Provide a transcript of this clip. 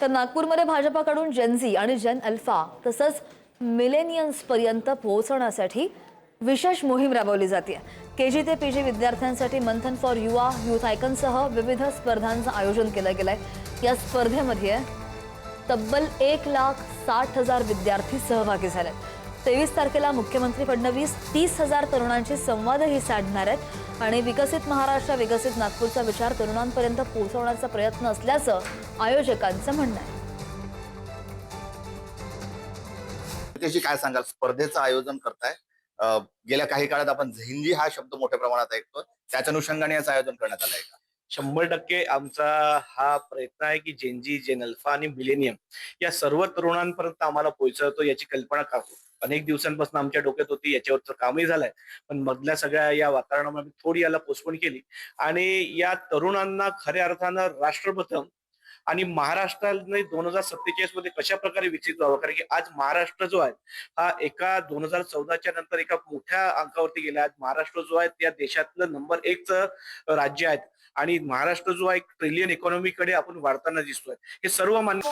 तर नागपूरमध्ये भाजपाकडून जेनझी आणि जेन अल्फा तसंच मिलेनियन्स पर्यंत पोहोचण्यासाठी विशेष मोहीम राबवली जाते। केजी ते पीजी विद्यार्थ्यांसाठी मंथन फॉर युवा, यूथ आयकॉनसह विविध स्पर्धांचं आयोजन केलं गेलंय। या स्पर्धेमध्ये तब्बल 1,60,000 विद्यार्थी सहभागी झाले। 23 तारखेला मुख्यमंत्री फडणवीस 30,000 तरुणांशी संवादही साधणार आहेत आणि विकसित महाराष्ट्र, विकसित नागपूरचा विचार तरुणांपर्यंत पोहोचवण्याचा प्रयत्न असल्याचं आयोजकांचं म्हणणं आहे। त्याची काय सांगाल, स्पर्धेचं आयोजन करताय? गेल्या काही काळात आपण झेंजी हा शब्द मोठ्या प्रमाणात ऐकतो, त्याच्या अनुषंगाने याचं आयोजन करण्यात आलंय का? 100% आमचा हा प्रयत्न आहे की जेनजी, जेन अल्फा आणि मिलेनियम या सर्व तरुणांपर्यंत आम्हाला पोहोचवतो याची कल्पना करतो। अनेक दिवसांपासून आमच्या डोक्यात होती, याच्यावरचं कामही झालंय, पण मधल्या सगळ्या या वातावरणामध्ये थोडी याला पोस्टपोन केली आणि या तरुणांना खऱ्या अर्थानं राष्ट्रप्रथम आणि महाराष्ट्राने 2047 मध्ये कशा प्रकारे विकसित व्हावं, कारण की आज महाराष्ट्र जो आहे हा एका 2014च्या नंतर एका मोठ्या अंकावरती गेला। आज महाराष्ट्र जो आहे त्या देशातलं नंबर 1 राज्य आहे आणि महाराष्ट्र जो आहे ट्रिलियन इकॉनॉमीकडे आपण वाढताना दिसतोय। हे सर्व मान्य